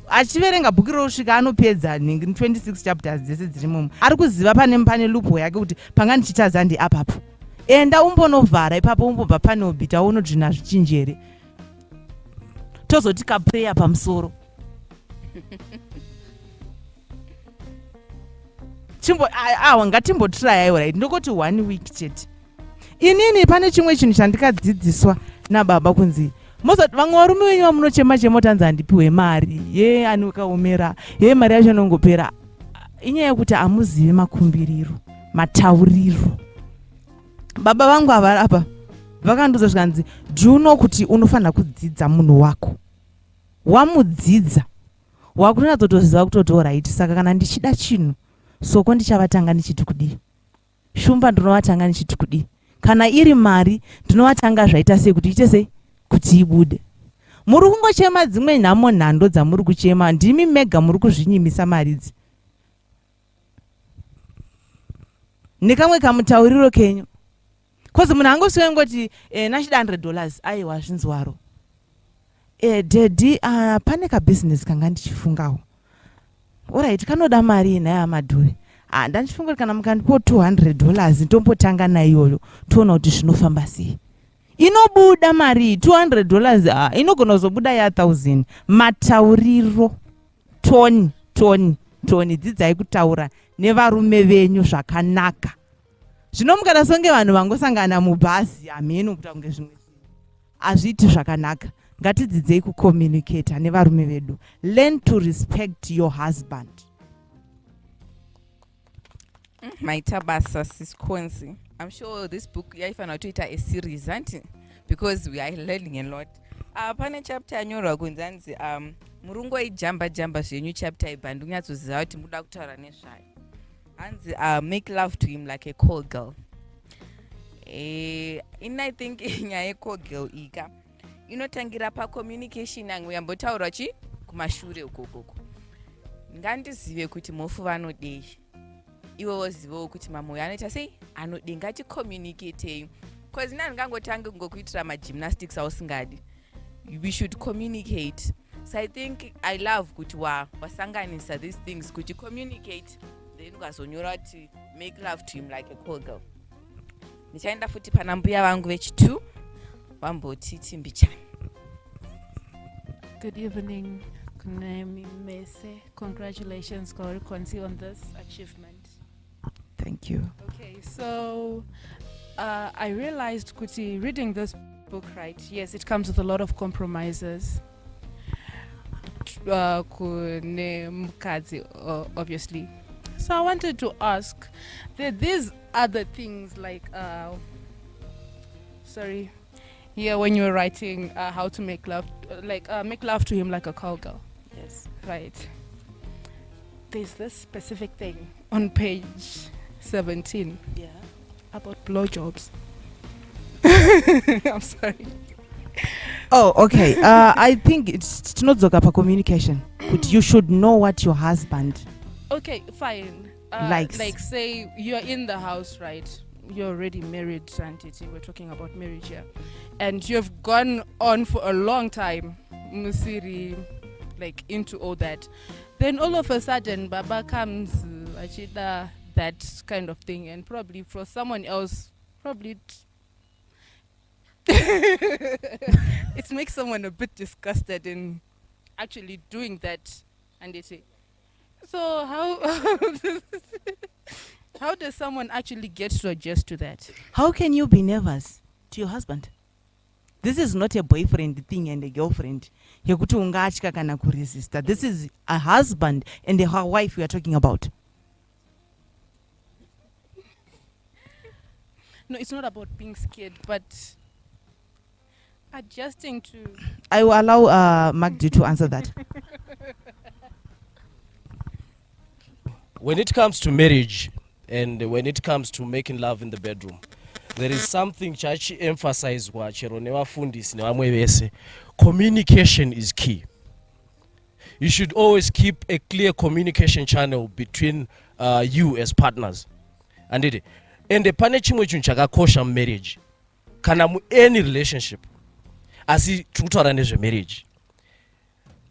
Achiverenga bhuku irori kusvika anopedza 26 chapters dzese dziri mumo, ari kuziva pane loophole yake kuti panga ndichitadza ndi apapo. Enda umbonovhara ipapo umbobva pane obita unoti nazvichinjere tozoti kaprayer pamusoro. Ngatimbotirayai right, ndokoti 1 week chete. Inini pane chimwe chinhu chandikadzidziswa nababa kunzi mozoti vamwe varume venyu vamunochema tanzi handipiwe mari, ye anokaomera, ye mari yacho inongopera. Inyaya yekuti hamuzivi makumbiriro, matauriro. Baba vangu avari apa vakandiudza zvikanzi ndiuno kuti unofanira kudzidza munhu wako. Wamudzidza wakunatsotoziva kutoti alright, saka kana ndichida chinhu soko ndichavatanga ndichiti kudii, shumba ndinovatanga ndichiti kudii, kana iri mari ndinovatanga zvaita sei kuti iite sei kuti ibude. Muri kungochema dzimwe nhando dzamuri kuchema, ndimi mega muri kuzvinyimisa mari idzi nekamwe kamutauriro kenyu. Kozi munhu angosiwe ngoti nachida $100 aiwa zvinzwaro. Daddy pane kabusiness kanga ndichifungawo. Alright, kanoda mari naye amadhure. Ndandifunga kuti kana mukandipo $200 ndombotanga naiyoyo toona kuti zvinofamba sei. Inobuda mari $200 inogona kuzobuda ya 1000. Matauriro toni dzidzai kutaura nevarume venyu zvakanaka. Zvino mukada songe vanhu vangosangana mubhazi hameno kuta kunge zvimwe hazviiti zvakanaka. Ngatidzidzei kucommunicate nevarume vedu. Learn to respect your husband. Maitabasa sis Quincy. I'm sure this book yaifana kuita a series, auntie, because we are learning a lot. Pane chapter yanyorwa kunzanzi murungu aijamba zvenyu chapter ibhandi kunyatsoziva kuti muda kutaura nezvayo. Hanzi make love to him like a call girl. I think nyaya yekogirl ika inotangira pacommunication yangu yambotaura chi kumashure ukokoko. Ngandizive kuti mofu vanodei, iwe wozivewo kuti mamoyo anoita sei anodei, ngaticommunicatei, because ina ndingangotange ngokuitira magymnastics ausingadi. We should communicate. So I think I love kuti wasanganisa these things kuti communicate, then ukazonyora kuti make love to him like a call girl. Nichaenda futi pana mbuya vangu vechi2 vamboti timbichana. Good evening, Kunemi Mese. Congratulations, Konsi, on this achievement. Thank you. Okay, so I realized, Kuti, reading this book, right? Yes, it comes with a lot of compromises. Obviously. So I wanted to ask that these other things like, here when you're writing how to make love, make love to him like a cowgirl. Yes. Right. There's this specific thing on page 17. Yeah. About blowjobs. I'm sorry. Oh, okay. I think it's not Zogapa communication. But you should know what your husband Okay, fine. likes. Like, say you're in the house, right? You're already married, Santiti. We're talking about marriage here. And you've gone on for a long time, Musiri, like into all that. Then all of a sudden, Baba comes, Achida, that kind of thing. And probably for someone else, it makes someone a bit disgusted in actually doing that. And they say, so how does someone actually get to adjust to that? How can you be nervous to your husband? This is not a boyfriend thing and a girlfriend. Yekuti ungatya kana kuresista. This is a husband and a wife we are talking about. No, it's not about being scared, but adjusting to. I will allow Magdi to answer that. When it comes to marriage and when it comes to making love in the bedroom, there is something church emphasize kwa chero nevafundisi nevamwe vese. Communication is key. You should always keep a clear communication channel between you as partners. And pane chimwe chinhu chakakosha mumarriage kana any relationship asi tikutaura nezvemarriage.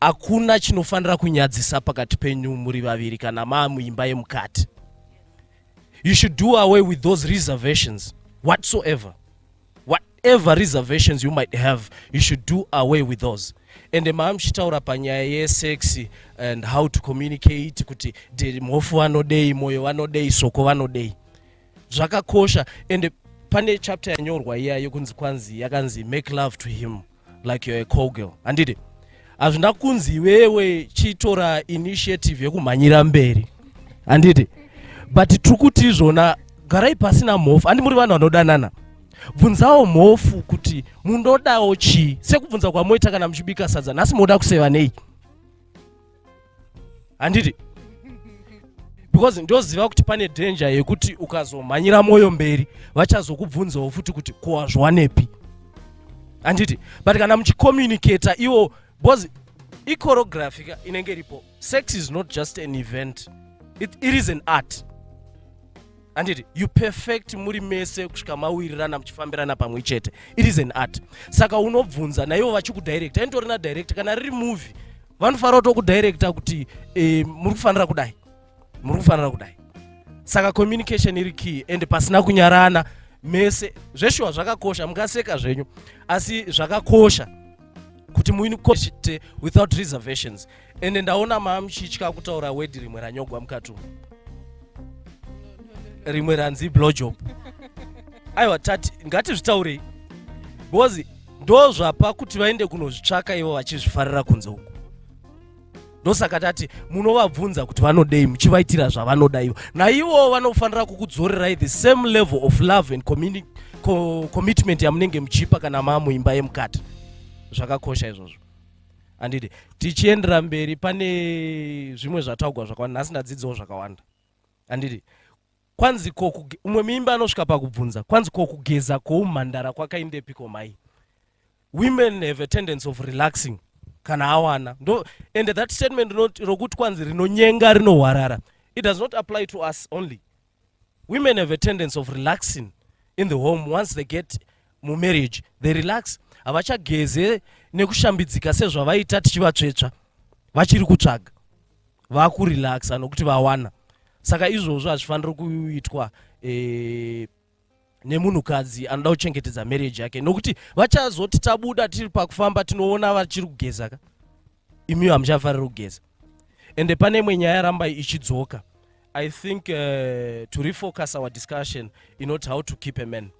Hakuna chinofanira kunyadzisa pakati penyu muri vaviri kana muimba yemukati. You should do away with those reservations whatsoever. Whatever reservations you might have, you should do away with those. And muchitaura panyaya yesex and how to communicate kuti mofu vanodei, moyo vanodei, soko vanodei. Zvakakosha. And pane chapter yanyorwa iya yokunzi kwanzi yakanzi make love to him like you're a cowgirl. Andide hazvina kunzi wewe chitora initiative yekumhanyira mberi. Andide but tikuti izvona garai pasina mhofu. Handi muri vanhu vanodanana, bvunzawo mhofu kuti munodawo chii, sekubvunza kwamoita kana muchibika sadza nhasi moda kuseva nei. Handiti because ndoziva kuti pane danger yekuti ukazomhanyira moyo mberi vachazokubvunzawo futi kuti ko wazvanepi. Handiti but kana muchicommunicata iwo because ichoreography inenge iripo. Sex is not just an event, it is an art. And you perfect muri mese kusvika mawirirana muchifambirana pamwe chete. It is an art. Saka unobvunza naivo vachikudirecta. Indori na director kana riri movie vanofanira kutokudirecta kuti muri kufanira kudai, muri kufanira kudai. Saka communication iri key and pasina kunyarana mese. Zveshuwa zvakakosha, mungaseka zvenyu asi zvakakosha kuti muinikochite without reservations. And ndaona muchitya kutaura word rimwe ranyogwa mukati rimwe ranzi blowjob. Aiwa tati ngatizvitaurei because ndozvapa kuti vaende kunozvitsvaka ivo vachizvifarira kunze uku. Ndosaka tati munovabvunza kuti vanodei muchivaitira zvavanoda ivo, naivo vanofanira kukudzorerai the same level of love and commitment yamunenge muchipa kana muimba yemukati. Zvakakosha izvozvo. Andidi tichiendera mberi pane zvimwe zvataugwa zvakawanda, nhasi ndadzidzawo zvakawanda. Andidi kwanzi umwe mimba anosvika pakubvunza kwanzi kokugeza koumhandara kwakaindepiko mai. Women have a tendency of relaxing kana awana and that statement rokuti kwanzi rinonyenga rinohwarara, it does not apply to us only. Women have a tendency of relaxing in the home. Once they get marriage, they relax. Havachageze nekushambidzika sezvavaita tichivatsvetsva vachiri kutsvaga vakurelaxa nokuti vawana. Saka izvozvo hazvifaniri kuitwa nemunhukadzi anoda kuchengetedza marriage yake, nokuti vachazoti tabuda tiri pakufamba tinoona vachiri kugeza, imiwo hamuchafariri kugeza. Ende pane imwe nyaya yaramba ichidzoka. I think to refocus our discussion in how to keep a man.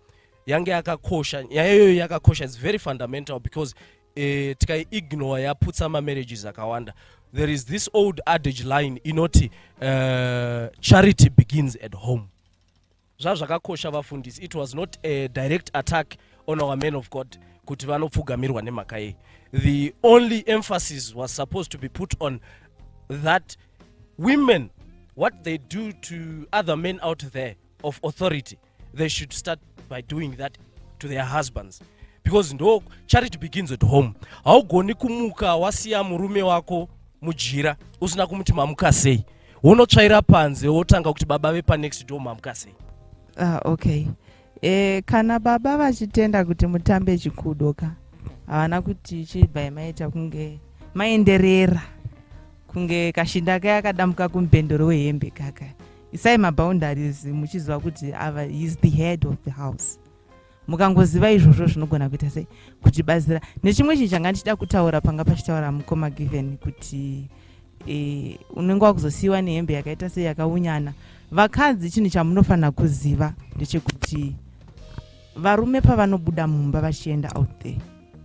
Yange yakakosha, yayo yakakosha, it's very fundamental because tikai ignore yaputsa ma marriages akawanda. There is this old adage line inoti charity begins at home. Zvakakosha vafundisi. It was not a direct attack on our men of God kuti vanopfugamirwa nemakaye. The only emphasis was supposed to be put on that women, what they do to other men out there of authority, they should start by doing that to their husbands, because no, charity begins at home. Haugoni kumuka wasiya murume wako mujira usina kumuti mamuka sei, unotsvaira panze wotanga kuti baba vepa next door mamuka sei. Okay. Kana baba vachitenda kuti mutambe chikudoka, havana kuti chibva maita kunge maenderera kunge kashinda kaya kadambuka kumbendero wehembe kaka. Isai maboundaries muchiziva kuti ava is the head of the house. Mukangoziva izvozvo zvinogona kuita sei kuti bazira. Nechimwe chinhu changa ndichida kutaura panga pachitaura mukoma given kuti unenge wakuzosiyiwa nehembe yakaita sei yakaunyana. Vakadzi chinhu chamunofanira kuziva ndechekuti varume pavanobuda mumba vachienda out there,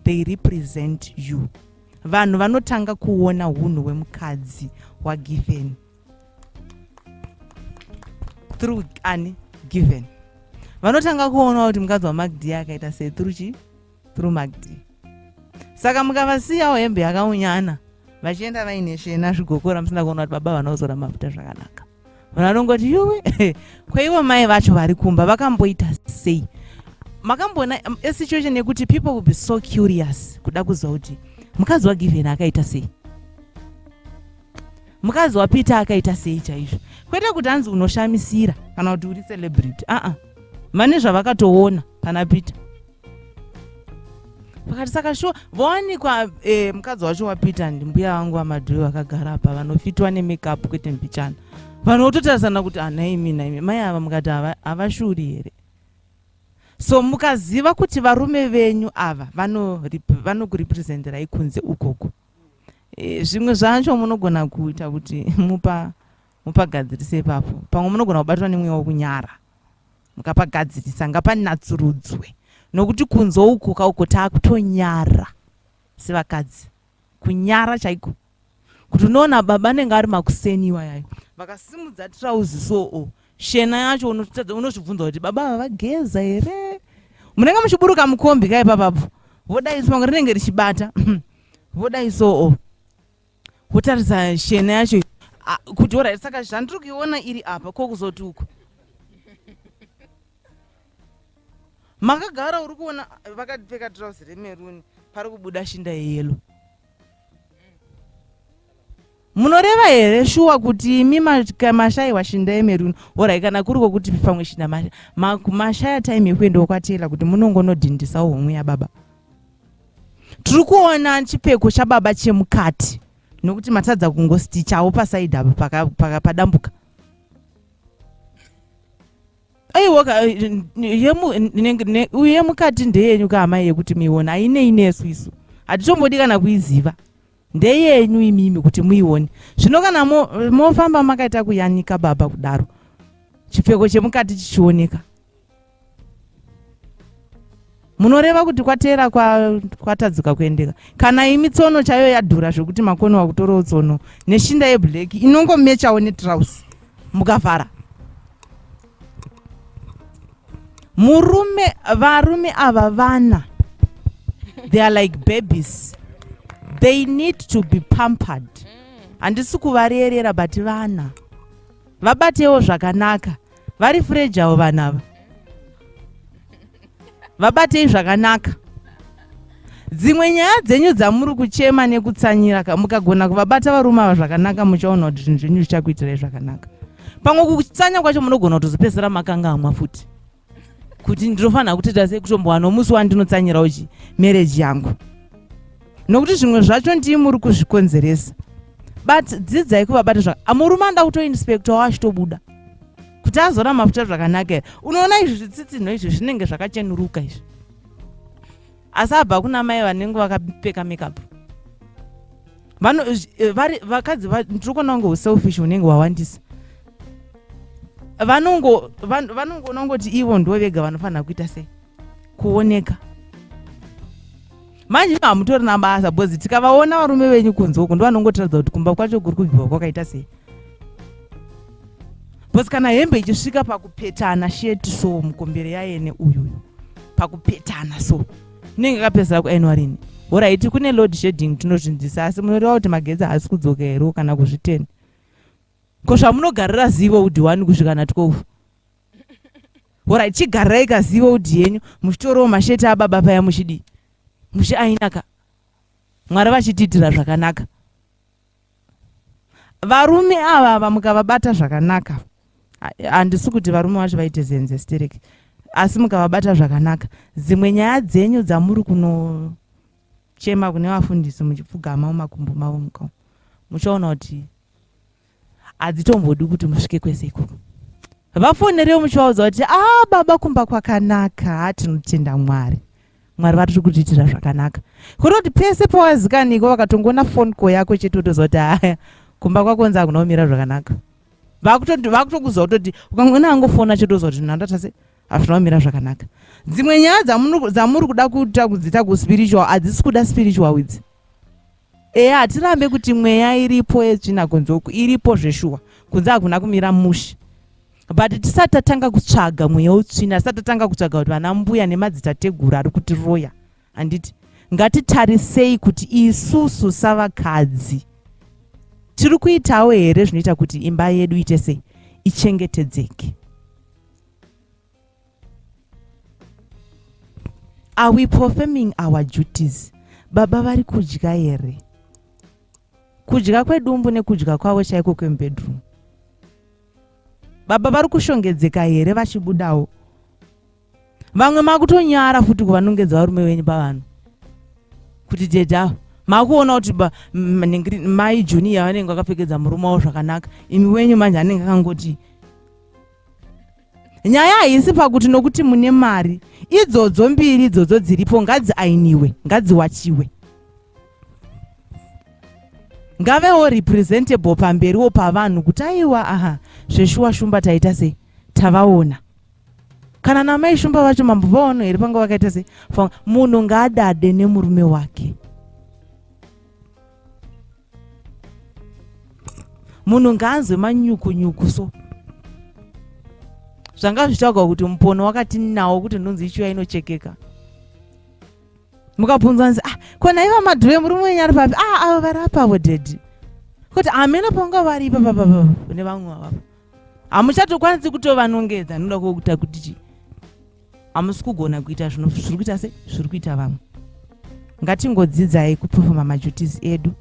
they represent you. Vanhu vanotanga kuona hunhu hwemukadzi wagiven through ani given. Vanotanga kuona kuti mukadzi waMagdi akaita sei through Magdi. Saka mukavasiyawo hembe yakaunyana vachienda vaine shena zvigokora musina kuona kuti baba vanozora mafuta zvakanaka. Vanongoti yuwe kwaivo mai vacho vari kumba vakamboita sei. Makambona a situation yekuti people will be so curious kuda kuziva kuti mukadzi wagiven akaita sei, mukadzi wapita akaita sei chaizvo. Kwete kuti hanzi unoshamisira kana kuti uri celebrity. Mane zvavakatoona pana Pita. Pakati saka shuwa vawanikwa mukadzi wacho wapita ndimbuya vangu vamadhuri vakagara apa vanofitwa nemakeup kwete mbichana. Vanototarisana kuti naimi mai ava mukati havashuri here. So mukaziva kuti varume venyu ava vanokurepresenterai kunze ukoko, zvimwe zvacho munogona kuita kuti mupagadzirise ipapo. Pamwe munogona kubatwa nemweya wekunyara mukapagadzirisa ngapanatsurudzwe, nokuti kunze uko kauko taakutonyara sevakadzi, kunyara chaiko. Kuti unoona baba anenge ari makuseniwa yayo vakasimudza trauzi so shena yacho unozvibvunza kuti baba ava vageza here. Munenge muchiburuka mukombi kai papapo vodaiso pamwe rinenge richibata vodaiso wotarisa shena yacho kuti orai. Saka zvandiri kuiona iri apa kokuzoti uko makagara uri kuona vakapfeka trauzi remeruni pari kubuda shinda yeyelo. Munoreva here shuwa kuti imi mashayiwa shinda yemeruni orai, kana kuri kokuti pamwe shinda mashaya time yekuendawo kwatela kuti munongonodhindisawo homwe yababa. Tiri kuona chipfeko chababa chemukati nokuti matadza kungostichawo pasaidi apa padambuka. Aiwa yemukati ndeyenyu kaamai yekuti muiona, hainei nesu isu hatitombodi kana kuiziva. Ndeyenyu imimi kuti muione. Zvino kana mofamba makaita kuyanika baba kudaro chipfeko chemukati chichioneka, munoreva kuti kwatera kwatadzuka kuendeka. Kana imi tsono chayo yadhura zvokuti makono kutorawo tsono neshinda yeblack inongomechawo netrausi mukavhara. Varume ava vana, they are like babies. They need to be pampered. Handisi kuvarerera but vana vabatewo zvakanaka vari fragile vanhu ava, vabatei zvakanaka. Dzimwe nyaya dzenyu dzamuri kuchema nekutsanyira mukagona kuvabata varume ava zvakanaka, muchaona kuti zvinhu zvenyu zvichakuitirai zvakanaka. Pamwe kutsanya kwacho munogona kutozopedzera makanga amwa futi, kuti ndinofanira kutoita sei kutombowana musi wandinotsanyirawo marriage yangu, nokuti zvimwe zvacho ndii muri kuzvikonzeresa. But dzidzai kuvabata zvakanaka. Murume anoda kutoinspektawo achitobuda kuti azora mafuta zvakanaka. Unoona izvi zvitsitsinho izvi zvinenge zvakachenuruka izvi, asi abva kuna mai vanenge vakapfeka makeup. Vakadzi ndiri kuona kunge uselfish hunenge hwawandisa. Vanongoona kungoti ivo ndo vega vanofanira kuita sei kuoneka. Manje hamutorina basa, bhozi tikavaona varume venyu kunze uku ndovanongotaridza kuti kumba kwacho kuri kubviwa kwakaita sei. Bhozi kana hembe ichisvika pakupetana sheti so mukombere yayene uyu pakupetana so inenge yakapedzera kuainwarini. Alright, kune load shedding tinozvinzisa, asi munoreva kuti magetsi haasi kudzoka here kana kuzviteni. Ko zvamunogarira zivo udhiwani kusvika na12. Alright, chigarirai kazivo udhi yenyu muchitorowo masheti ababa paya muchidii muchiainaka. Mwari vachitiitira zvakanaka. Varume ava mukavabata zvakanaka, handisi kuti varume vacho vaite zenze stereki, asi mukavabata zvakanaka, dzimwe nyaya dzenyu dzamuri kunochema kune vafundisi muchipfugama mumakumbo mavo mukao, muchaona kuti hadzitombodi kuti musvike kwese ikoko. Vafonerewo muchivaudza kuti baba kumba kwakanaka, tinotenda Mwari. Mwari vari kutiitira zvakanaka. Kuti pese pawazikaniko vakatongoona phone call yako chete utoziva kuti haya kumba kwakonzi hakuna kumira zvakanaka. Vakutokuziva kutoti ukangoona angofona chetoziva kuti ndandata sei hazvina kumira zvakanaka. Dzimwe nyaya dzamuri kuda kuita kudzita kuspiritual hadzisi kuda spiritual widzi. Hatirambe kuti mweya iripo yetsvina kunze uku iripo zveshuwa, kunze hakuna kumira mushe. But tisati tatanga kutsvaga mweya utsvina, tisati tatanga kutsvaga kuti vana mbuya nemadzitateguru ari kutiroya, handiti ngatitarisei kuti isusu savakadzi tiri kuitawo here zvinoita kuti imba yedu ite sei ichengetedzeke. Are we performing our duties? Baba vari kudya here? Kudya kwedumbu nekudya kwavo chaiko kwemubedroom. Baba vari kushongedzeka here vachibudawo? Vamwe makutonyara futi kuvanongedza varume venyu pavanhu kuti dedha makuona kuti mai junior vanenge vakapfekedza murume wavo zvakanaka, imi wenyu manje anenge akangoti. Nyaya haisi pakuti nokuti mune mari, idzodzo mbiri idzodzo dziripo ngadziainiwe, ngadziwachiwe, ngavewo representable pamberiwo pavanhu kuti aiwa zveshuwa shumba taita sei tavaona. Kana namai shumba vacho mambo vaona here panga vakaita sei. Munhu ngaadade nemurume wake. Munhu ngaanzwe manyuku so. Zvanga zvichagwa kuti mupono wakati nawo kuti nhunzi ichiwa inochekeka. Mukabvunzwa nzi kona iva madhuve murume wenyu ari papi? Ava vari apavo dedi. Kuti amena panga vari ipapa ne vamwe avavo. Hamuchatokwanisi kutovanongedza, noda kuita kuti hamusi kugona kuita zvino zviri kuita sei zviri kuita vamwe. Ngatingodzidzai kupefoma maduties edu,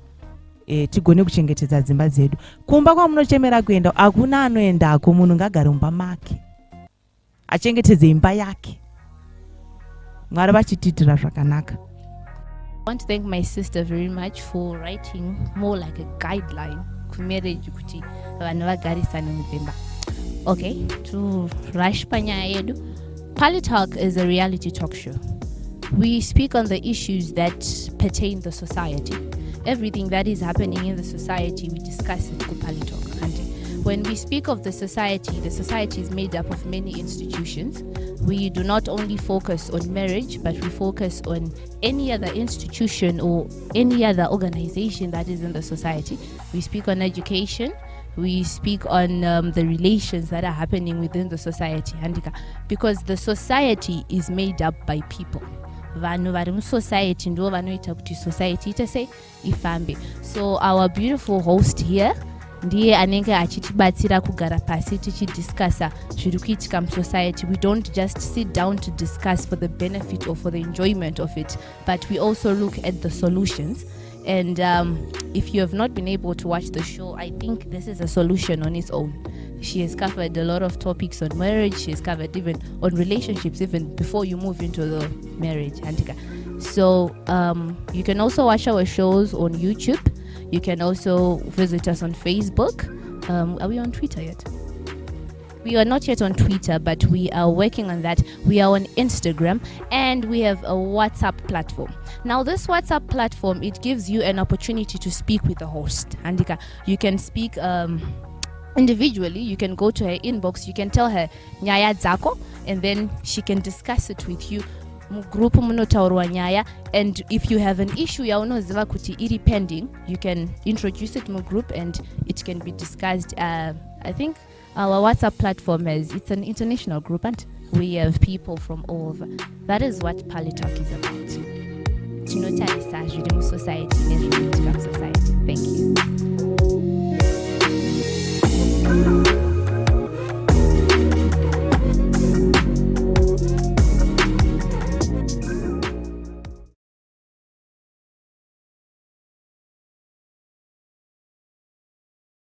tigone kuchengetedza dzimba dzedu. Kumba kwamunochemera kuenda hakuna anoendako, munhu ngagare mumba make achengetedze imba yake. Mwari vachitiitira zvakanaka. I want to thank my sister very much for writing more like a guideline to marriage kuti vanhu vagarisane mudzimba. Okay, to rush panyaya yedu. Palitalk is a reality talk show. We speak on the issues that pertain the society. Everything that is happening in the society, we discuss it in Palitalk. And when we speak of the society is made up of many institutions. We do not only focus on marriage, but we focus on any other institution or any other organization that is in the society. We speak on education. We speak on the relations that are happening within the society. Because the society is made up by people. Vanhu vari musociety ndo vanoita kuti society ite sei ifambe. So our beautiful host here, ndiye anenge achitibatsira kugara pasi tichidiscussa zviri kuitika musociety. We don't just sit down to discuss for the benefit or for the enjoyment of it, but we also look at the solutions. And if you have not been able to watch the show, I think this is a solution on its own. She has covered a lot of topics on marriage. She has covered even on relationships, even before you move into the marriage. So you can also watch our shows on YouTube. You can also visit us on Facebook. Are we on Twitter yet? We are not yet on Twitter, but we are working on that. We are on Instagram, and we have a WhatsApp platform. Now, this WhatsApp platform, it gives you an opportunity to speak with the host. Andika, you can speak individually. You can go to her inbox. You can tell her nyaya dzako, and then she can discuss it with you. Group munotaurwa nyaya, and if you have an issue yaunoziva kuti iri pending, you can introduce it mu group and it can be discussed. I think our WhatsApp platform it's an international group, and we have people from all over. That is what Pali Talk is about. Tinotarisa zviri mu society nezviri kuitika mu society. Thank you.